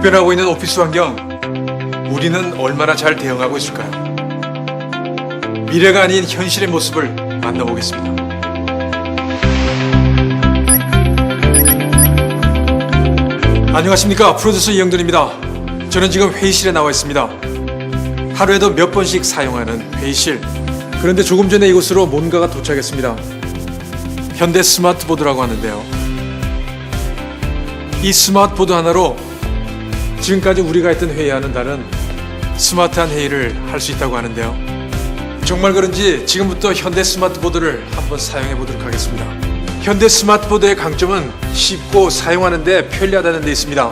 변하고 있는 오피스 환경, 우리는 얼마나 잘 대응하고 있을까요? 미래가 아닌 현실의 모습을 만나보겠습니다. 안녕하십니까, 프로듀서 이영돈입니다. 저는 지금 회의실에 나와 있습니다. 하루에도 몇 번씩 사용하는 회의실. 그런데 조금 전에 이곳으로 뭔가가 도착했습니다. 현대 스마트보드라고 하는데요. 이 스마트보드 하나로 지금까지 우리가 했던 회의와는 다른 스마트한 회의를 할 수 있다고 하는데요. 정말 그런지 지금부터 현대 스마트보드를 한번 사용해 보도록 하겠습니다. 현대 스마트보드의 강점은 쉽고 사용하는 데 편리하다는 데 있습니다.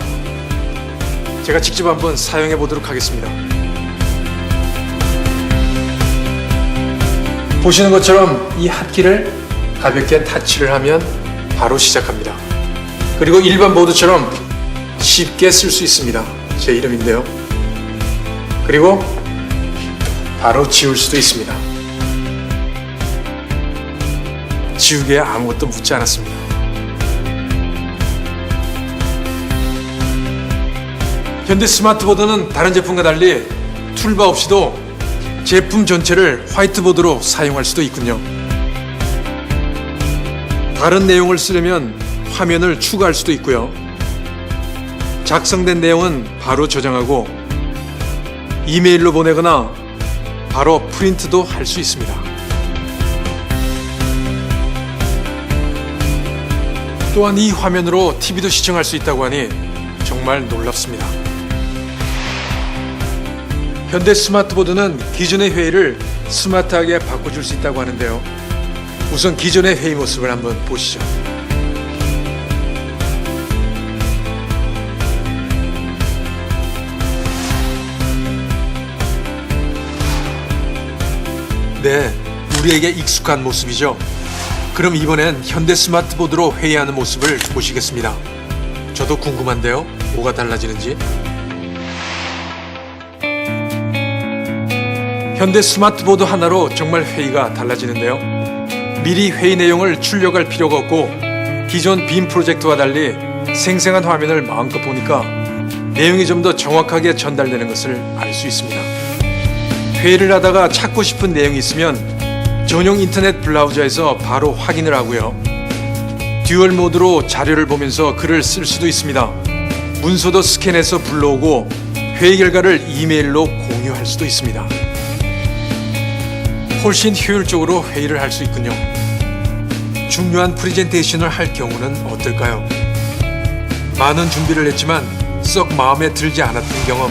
제가 직접 한번 사용해 보도록 하겠습니다. 보시는 것처럼 이 핫키를 가볍게 타치를 하면 바로 시작합니다. 그리고 일반 보드처럼 쉽게 쓸 수 있습니다. 제 이름인데요. 그리고 바로 지울 수도 있습니다. 지우개에 아무것도 묻지 않았습니다. 현대 스마트보드는 다른 제품과 달리 툴바 없이도 제품 전체를 화이트보드로 사용할 수도 있군요. 다른 내용을 쓰려면 화면을 추가할 수도 있고요. 작성된 내용은 바로 저장하고 이메일로 보내거나 바로 프린트도 할 수 있습니다. 또한 이 화면으로 TV도 시청할 수 있다고 하니 정말 놀랍습니다. 현대 스마트보드는 기존의 회의를 스마트하게 바꿔줄 수 있다고 하는데요. 우선 기존의 회의 모습을 한번 보시죠. 네, 우리에게 익숙한 모습이죠. 그럼 이번엔 현대 스마트보드로 회의하는 모습을 보시겠습니다. 저도 궁금한데요. 뭐가 달라지는지. 현대 스마트보드 하나로 정말 회의가 달라지는데요. 미리 회의 내용을 출력할 필요가 없고 기존 빔 프로젝트와 달리 생생한 화면을 마음껏 보니까 내용이 좀 더 정확하게 전달되는 것을 알 수 있습니다. 회의를 하다가 찾고 싶은 내용이 있으면 전용 인터넷 브라우저에서 바로 확인을 하고요. 듀얼 모드로 자료를 보면서 글을 쓸 수도 있습니다. 문서도 스캔해서 불러오고 회의 결과를 이메일로 공유할 수도 있습니다. 훨씬 효율적으로 회의를 할 수 있군요. 중요한 프레젠테이션을 할 경우는 어떨까요? 많은 준비를 했지만 썩 마음에 들지 않았던 경험,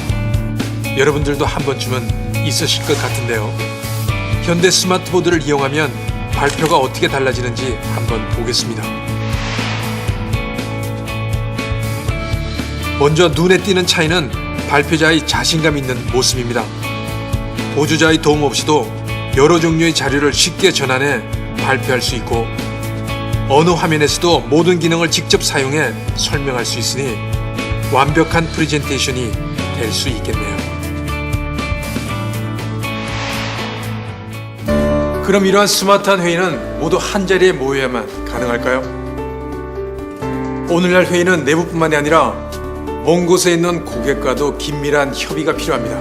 여러분들도 한 번쯤은 있으실 것 같은데요. 현대 스마트보드를 이용하면 발표가 어떻게 달라지는지 한번 보겠습니다. 먼저 눈에 띄는 차이는 발표자의 자신감 있는 모습입니다. 보조자의 도움 없이도 여러 종류의 자료를 쉽게 전환해 발표할 수 있고 어느 화면에서도 모든 기능을 직접 사용해 설명할 수 있으니 완벽한 프레젠테이션이 될 수 있겠네요. 그럼 이러한 스마트한 회의는 모두 한자리에 모여야만 가능할까요? 오늘날 회의는 내부뿐만이 아니라 먼 곳에 있는 고객과도 긴밀한 협의가 필요합니다.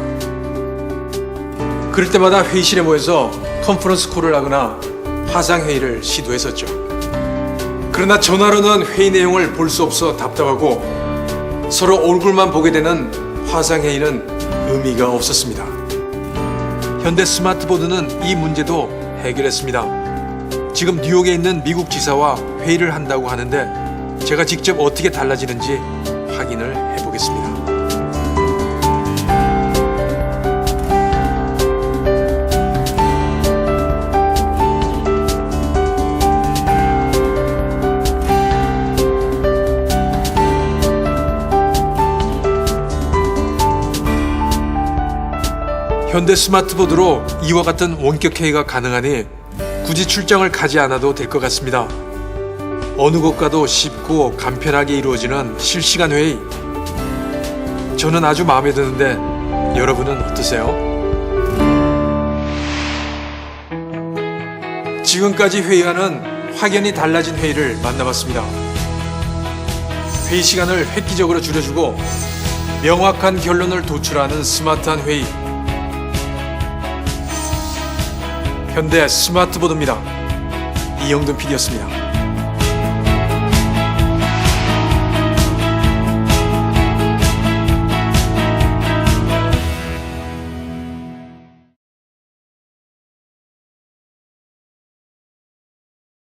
그럴 때마다 회의실에 모여서 컨퍼런스 콜을 하거나 화상회의를 시도했었죠. 그러나 전화로는 회의 내용을 볼 수 없어 답답하고 서로 얼굴만 보게 되는 화상회의는 의미가 없었습니다. 현대 스마트보드는 이 문제도 해결했습니다. 지금 뉴욕에 있는 미국 지사와 회의를 한다고 하는데 제가 직접 어떻게 달라지는지 확인을 해보겠습니다. 현대 스마트보드로 이와 같은 원격 회의가 가능하니 굳이 출장을 가지 않아도 될 것 같습니다. 어느 곳과도 쉽고 간편하게 이루어지는 실시간 회의. 저는 아주 마음에 드는데 여러분은 어떠세요? 지금까지 회의와는 확연히 달라진 회의를 만나봤습니다. 회의 시간을 획기적으로 줄여주고 명확한 결론을 도출하는 스마트한 회의. 현대 스마트보드입니다. 이영돈 PD였습니다.